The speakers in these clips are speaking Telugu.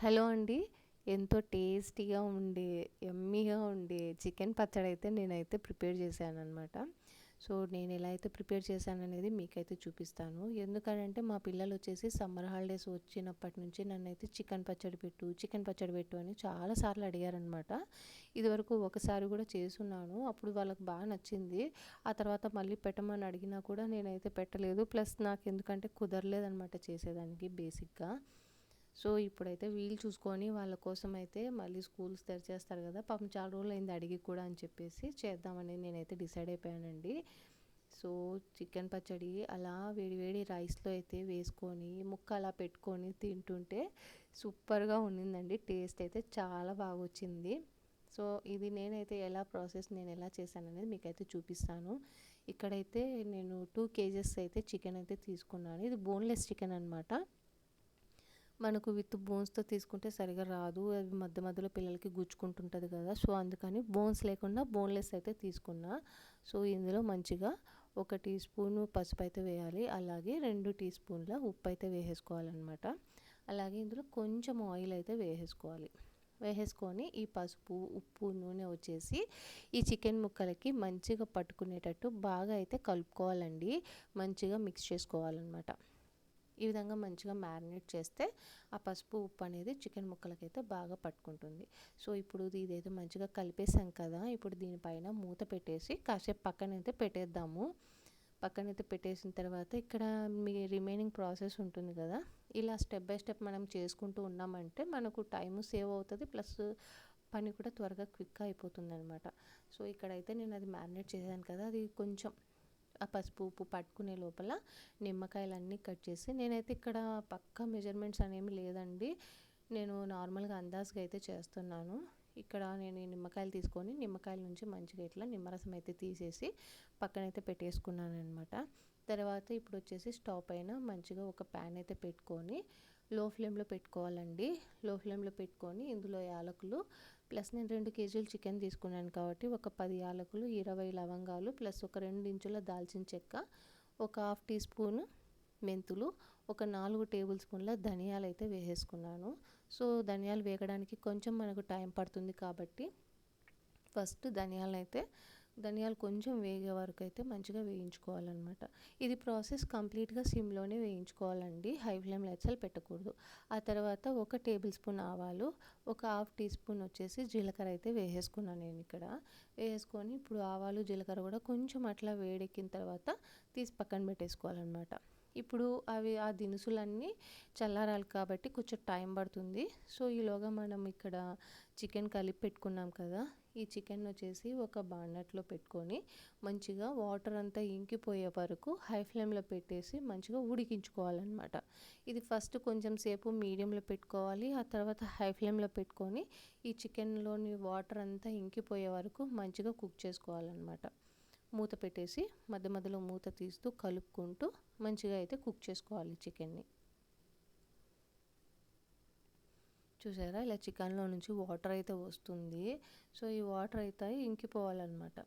హలో అండి. ఎంతో టేస్టీగా ఉండే, యమ్మీగా ఉండే చికెన్ పచ్చడైతే నేనైతే ప్రిపేర్ చేశాననమాట. సో, నేనెలా అయితే ప్రిపేర్ చేశాననేది మీకైతే చూపిస్తాను. ఎందుకనంటే మా పిల్లలొచ్చేసి సమ్మర్ హాలిడేస్ వచ్చినప్పటి నుంచి నన్నైతే చికెన్ పచ్చడి పెట్టు అని చాలా సార్లు అడిగారనమాట. ఇదివరకు ఒకసారి కూడా చేసున్నాను. అప్పుడు వాళ్ళకి బాగా నచ్చింది. ఆ తర్వాత మళ్ళీ పెట్టమని అడిగినా కూడా నేనైతే పెట్టలేదు. ప్లస్ నాకెందుకంటే కుదరలేదనమాట చేసేదానికి బేసిక్‌గా. సో, ఇప్పుడైతే వీలు చూసుకొని వాళ్ళ కోసం అయితే మళ్ళీ స్కూల్స్ తెరిచేస్తారు కదా! పాపం చాలా రోజులయింది అడిగి కూడా అని చెప్పేసి చేద్దామని నేనైతే డిసైడ్ అయిపోయానండి. సో, చికెన్ పచ్చడి అలా వేడి వేడి రైస్‌లో అయితే వేసుకొని, ముక్క అలా పెట్టుకొని తింటుంటే సూపర్‌గా ఉండిందండి. టేస్ట్ అయితే చాలా బాగొచ్చింది. సో, ఇది నేనైతే నేనెలా చేశాననేది మీకైతే చూపిస్తాను. ఇక్కడైతే నేను 2 కేజెస్ అయితే చికెన్ అయితే తీసుకున్నాను. ఇది బోన్‌లెస్ చికెన్ అనమాట. మనకు విత్ బోన్స్‌తో తీసుకుంటే సరిగ్గా రాదు. అది మధ్య మధ్యలో పిల్లలకి గుచ్చుకుంటుంటది కదా! సో, అందుకని బోన్స్ లేకుండా బోన్‌లెస్ అయితే తీసుకున్నా. సో, ఇందులో మంచిగా ఒక టీ స్పూను పసుపైతే వేయాలి. అలాగే 2 టీ స్పూన్ల ఉప్పైతే వేసేసుకోవాలనమాట. అలాగే ఇందులో కొంచెం ఆయిల్ అయితే వేసేసుకోవాలి. వేసేసుకొని ఈ పసుపు, ఉప్పు, నూనె వచ్చేసి ఈ చికెన్ ముక్కలకి మంచిగా పట్టుకునేటట్టు బాగా అయితే కలుపుకోవాలండి. మంచిగా మిక్స్ చేసుకోవాలనమాట. ఈ విధంగా మంచిగా మ్యారినేట్ చేస్తే ఆ పసుపు, ఉప్పు అనేది చికెన్ ముక్కలకైతే బాగా పట్టుకుంటుంది. సో, ఇప్పుడు ఇదైతే మంచిగా కలిపేసాం కదా! ఇప్పుడు దీనిపైన మూత పెట్టేసి కాసేపు పక్కనైతే పెట్టేద్దాము. పక్కనైతే పెట్టేసిన తర్వాత ఇక్కడ రిమైనింగ్ ప్రాసెస్ ఉంటుంది కదా! ఇలా స్టెప్ బై స్టెప్ మనం చేసుకుంటూ ఉన్నామంటే మనకు టైము సేవ్ అవుతది. ప్లస్ పని కూడా త్వరగా క్విక్‌గా అయిపోతుందనమాట. సో, ఇక్కడైతే నేను అది మ్యారినేట్ చేశాను కదా! అది కొంచెం ఆ పసుపు, ఉప్పు పట్టుకునే లోపల నిమ్మకాయలన్నీ కట్ చేసి నేనైతే ఇక్కడ పక్కా మెజర్మెంట్స్ అనేమి లేదండి. నేను నార్మల్‌గా అందాజుగా అయితే చేస్తున్నాను. ఇక్కడ నేను ఈ నిమ్మకాయలు తీసుకొని నిమ్మకాయల నుంచి మంచిగా ఇట్లా నిమ్మరసం అయితే తీసేసి పక్కనైతే పెట్టేసుకున్నాననమాట. తర్వాత ఇప్పుడొచ్చేసి స్టవ్ పైన మంచిగా ఒక ప్యాన్ అయితే పెట్టుకొని లో ఫ్లేమ్‌లో పెట్టుకోవాలండి. లో ఫ్లేమ్‌లో పెట్టుకొని ఇందులో యాలకులు ప్లస్ నేను 2 కేజీలు చికెన్ తీసుకున్నాను కాబట్టి ఒక 10 యాలకులు, 20 లవంగాలు ప్లస్ ఒక 2 ఇంచుల దాల్చిన చెక్క, ఒక హాఫ్ టీ స్పూను మెంతులు, ఒక 4 టేబుల్ స్పూన్ల ధనియాలైతే వేసేసుకున్నాను. సో, ధనియాలు వేగడానికి కొంచెం మనకు టైం పడుతుంది కాబట్టి ఫస్ట్ ధనియాలు కొంచెం వేగే వరకు అయితే మంచిగా వేయించుకోవాలన్నమాట. ఇది ప్రాసెస్ కంప్లీట్‌గా సిమ్‌లోనే వేయించుకోవాలండి. హై ఫ్లేమ్‌లో అస్సలు పెట్టకూడదు. ఆ తర్వాత ఒక టేబుల్ స్పూన్ ఆవాలు, ఒక హాఫ్ టీ స్పూన్ వచ్చేసి జీలకర్ర అయితే వేసేసుకున్నాను నేను ఇక్కడ. వేసుకొని ఇప్పుడు ఆవాలు, జీలకర్ర కూడా కొంచెం అట్లా వేడెక్కిన తర్వాత తీసి పక్కన పెట్టేసుకోవాలన్నమాట. ఇప్పుడు ఆ దినుసులన్నీ చల్లారాలి కాబట్టి కొంచెం టైం పడుతుంది. సో, ఈలోగా మనం ఇక్కడ చికెన్ కలిపి పెట్టుకున్నాం కదా! ఈ చికెన్ వచ్చేసి ఒక బాండట్లో పెట్టుకొని మంచిగా వాటర్ అంతా ఇంకిపోయే వరకు హై ఫ్లేమ్‌లో పెట్టేసి మంచిగా ఉడికించుకోవాలన్నమాట. ఇది ఫస్ట్ కొంచెం సేపు మీడియంలో పెట్టుకోవాలి. ఆ తర్వాత హై ఫ్లేమ్‌లో పెట్టుకొని ఈ చికెన్‌లోని వాటర్ అంతా ఇంకిపోయే వరకు మంచిగా కుక్ చేసుకోవాలన్నమాట. మూత పెట్టేసి మధ్య మధ్యలో మూత తీస్తూ కలుపుకుంటూ మంచిగా అయితే కుక్ చేసుకోవాలి చికెన్‌ని. చూసారా ఇలా చికెన్‌లో నుంచి వాటర్ అయితే వస్తుంది. సో, ఈ వాటర్ అయితే ఇంకిపోవాలన్నమాట.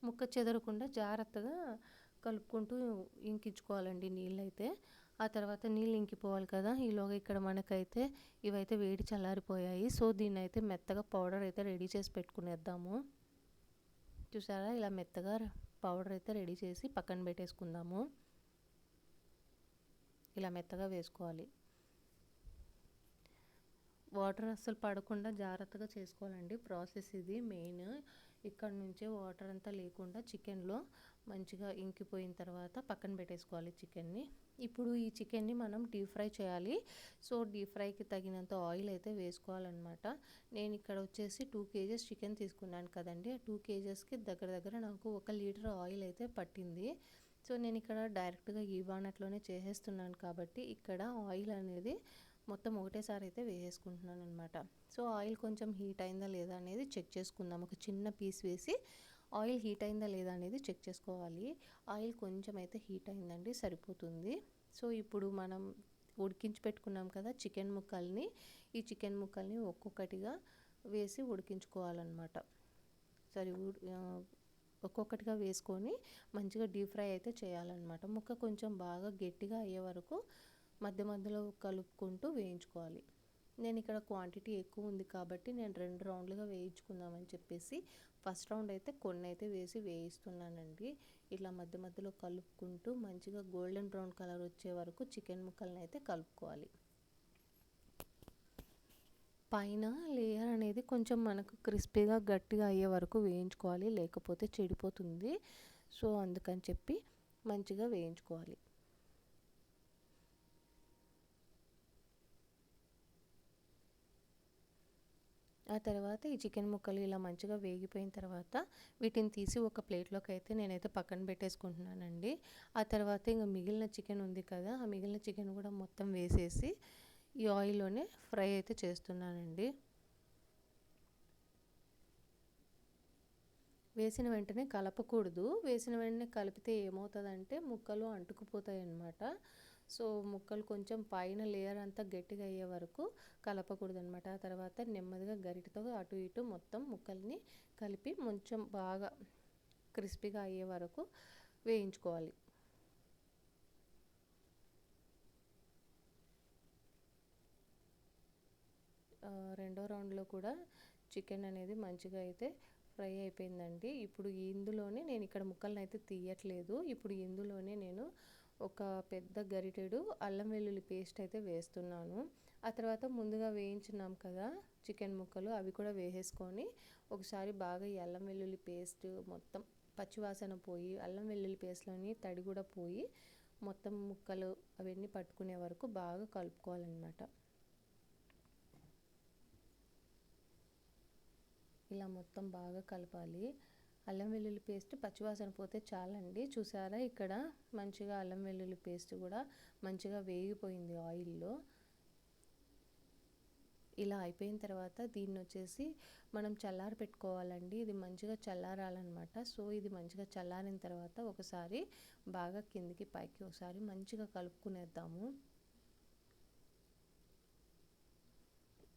ముక్క చెదరకుండా జాగ్రత్తగా కలుపుకుంటూ ఇంకించుకోవాలండి నీళ్ళైతే. ఆ తర్వాత నీళ్ళు ఇంకిపోవాలి కదా! ఈలోగా ఇక్కడ మనకైతే ఇవైతే వేడి చల్లారిపోయాయి. సో, దీన్నైతే మెత్తగా పౌడర్ అయితే రెడీ చేసి పెట్టుకునేద్దాము. చూసారా ఇలా మెత్తగా పౌడర్ అయితే రెడీ చేసి పక్కన పెట్టేసుకుందాము. ఇలా మెత్తగా వేసుకోవాలి. వాటర్ అస్సలు పడకుండా జాగ్రత్తగా చేసుకోవాలండి. ప్రాసెస్ ఇది మెయిన్. ఇక్కడ నుంచే వాటర్ అంతా లేకుండా చికెన్‌లో మంచిగా ఇంకిపోయిన తర్వాత పక్కన పెట్టేసుకోవాలి చికెన్‌ని. ఇప్పుడు ఈ చికెన్‌ని మనం డీప్ ఫ్రై చేయాలి. సో, డీప్ ఫ్రైకి తగినంత ఆయిల్ అయితే వేసుకోవాలన్నమాట. నేను ఇక్కడ వచ్చేసి 2 కేజెస్ చికెన్ తీసుకున్నాను కదండీ! ఆ 2 కేజెస్‌కి దగ్గర దగ్గర నాకు 1 లీటర్ ఆయిల్ అయితే పట్టింది. సో, నేను ఇక్కడ డైరెక్ట్‌గా ఈ బాణట్లోనే చేసేస్తున్నాను కాబట్టి ఇక్కడ ఆయిల్ అనేది మొత్తం ఒకటేసారి అయితే వేసేసుకుంటున్నాను అనమాట. సో, ఆయిల్ కొంచెం హీట్ అయిందా లేదా అనేది చెక్ చేసుకుందాం. ఒక చిన్న పీస్ వేసి ఆయిల్ హీట్ అయిందా లేదా అనేది చెక్ చేసుకోవాలి. ఆయిల్ కొంచెం అయితే హీట్ అయిందండి సరిపోతుంది. సో, ఇప్పుడు మనం ఉడికించి పెట్టుకున్నాం కదా ఈ చికెన్ ముక్కల్ని ఒక్కొక్కటిగా వేసి ఉడికించుకోవాలన్నమాట. సరే ఒక్కొక్కటిగా వేసుకొని మంచిగా డీప్ ఫ్రై అయితే చేయాలన్నమాట. ముక్క కొంచెం బాగా గట్టిగా అయ్యే వరకు మధ్య మధ్యలో కలుపుకుంటూ వేయించుకోవాలి. నేను ఇక్కడ క్వాంటిటీ ఎక్కువ ఉంది కాబట్టి నేను 2 రౌండ్లుగా వేయించుకుందామని చెప్పేసి ఫస్ట్ రౌండ్ అయితే కొన్ని అయితే వేసి వేయిస్తున్నానండి. ఇట్లా మధ్య మధ్యలో కలుపుకుంటూ మంచిగా గోల్డెన్ బ్రౌన్ కలర్ వచ్చే వరకు చికెన్ ముక్కలను అయితే కలుపుకోవాలి. పైన లేయర్ అనేది కొంచెం మనకు క్రిస్పీగా గట్టిగా అయ్యే వరకు వేయించుకోవాలి, లేకపోతే చెడిపోతుంది. సో అందుకని చెప్పి మంచిగా వేయించుకోవాలి. ఆ తర్వాత ఈ చికెన్ ముక్కలు ఇలా మంచిగా వేగిపోయిన తర్వాత వీటిని తీసి ఒక ప్లేట్లోకి అయితే నేనైతే పక్కన పెట్టేసుకుంటున్నానండి. ఆ తర్వాత ఇంకా మిగిలిన చికెన్ ఉంది కదా, ఆ మిగిలిన చికెన్ కూడా మొత్తం వేసేసి ఈ ఆయిల్లోనే ఫ్రై అయితే చేస్తున్నానండి. వేసిన వెంటనే కలపకూడదు. వేసిన వెంటనే కలిపితే ఏమవుతుందంటే ముక్కలు అంటుకుపోతాయి అన్నమాట. సో ముక్కలు కొంచెం పైన లేయర్ అంతా గట్టిగా అయ్యే వరకు కలపకూడదు అనమాట. ఆ తర్వాత నెమ్మదిగా గరిటతో అటు ఇటు మొత్తం ముక్కల్ని కలిపి కొంచెం బాగా క్రిస్పీగా అయ్యే వరకు వేయించుకోవాలి. రెండో రౌండ్లో కూడా చికెన్ అనేది మంచిగా అయితే ఫ్రై అయిపోయిందండి. ఇప్పుడు ఇందులోనే నేను ఇక్కడ ముక్కలను అయితే తీయట్లేదు. ఇప్పుడు ఇందులోనే నేను ఒక పెద్ద గరిటెడు అల్లం వెల్లుల్లి పేస్ట్ అయితే వేస్తున్నాను. ఆ తర్వాత ముందుగా వేయించున్నాం కదా చికెన్ ముక్కలు, అవి కూడా వేసేసుకొని ఒకసారి బాగా ఈ అల్లం వెల్లుల్లి పేస్ట్ మొత్తం పచ్చివాసన పోయి అల్లం వెల్లుల్లి పేస్ట్లోని తడి కూడా పోయి మొత్తం ముక్కలు అవన్నీ పట్టుకునే వరకు బాగా కలుపుకోవాలన్నమాట. ఇలా మొత్తం బాగా కలపాలి. అల్లం వెల్లుల్లి పేస్ట్ పచ్చివాసన పోతే చాలండి. చూసారా ఇక్కడ మంచిగా అల్లం వెల్లుల్లి పేస్ట్ కూడా మంచిగా వేగిపోయింది ఆయిల్లో. ఇలా అయిపోయిన తర్వాత దీన్ని వచ్చేసి మనం చల్లారి పెట్టుకోవాలండి. ఇది మంచిగా చల్లారాలన్నమాట. సో ఇది మంచిగా చల్లారిన తర్వాత ఒకసారి బాగా కిందికి పైకి ఒకసారి మంచిగా కలుపుకునేద్దాము.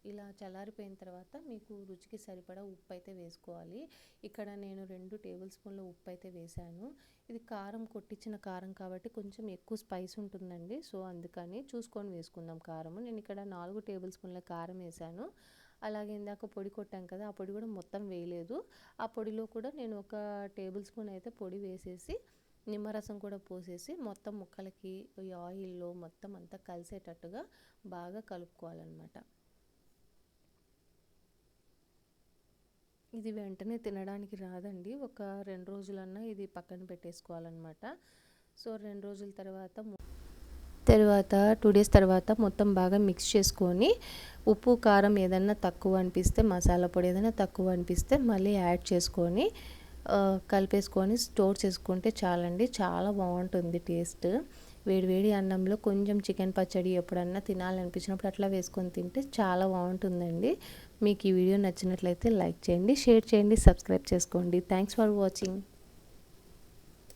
ఇలా చల్లారిపోయిన తర్వాత మీకు రుచికి సరిపడా ఉప్పు అయితే వేసుకోవాలి. ఇక్కడ నేను 2 టేబుల్ స్పూన్ల ఉప్పు అయితే వేసాను. ఇది కారం కొట్టించిన కారం కాబట్టి కొంచెం ఎక్కువ స్పైస్ ఉంటుందండి. సో అందుకని చూసుకొని వేసుకుందాం కారము. నేను ఇక్కడ 4 టేబుల్ స్పూన్ల కారం వేసాను. అలాగే ఇందాక పొడి కొట్టాం కదా, ఆ పొడి కూడా మొత్తం వేయలేదు. ఆ పొడిలో కూడా నేను ఒక టేబుల్ స్పూన్ అయితే పొడి వేసేసి నిమ్మరసం కూడా పోసేసి మొత్తం ముక్కలకి ఈ ఆయిల్లో మొత్తం అంతా కలిసేటట్టుగా బాగా కలుపుకోవాలన్నమాట. ఇది వెంటనే తినడానికి రాదండి. ఒక 2 రోజులన్నా ఇది పక్కన పెట్టేసుకోవాలన్నమాట. సో 2 రోజుల తర్వాత 2 డేస్ తర్వాత మొత్తం బాగా మిక్స్ చేసుకొని ఉప్పు కారం ఏదన్నా తక్కువ అనిపిస్తే, మసాలా పొడి ఏదైనా తక్కువ అనిపిస్తే మళ్ళీ యాడ్ చేసుకొని కలిపేసుకొని స్టోర్ చేసుకుంటే చాలండి. చాలా బాగుంటుంది టేస్ట్. వేడివేడి అన్నంలో కొంచెం చికెన్ పచ్చడి ఎప్పుడన్నా తినాలనిపించినప్పుడు అట్లా వేసుకొని తింటే చాలా బాగుంటుందండి. మీకు ఈ వీడియో నచ్చినట్లయితే లైక్ చేయండి, షేర్ చేయండి, సబ్స్క్రైబ్ చేసుకోండి. Thanks for watching.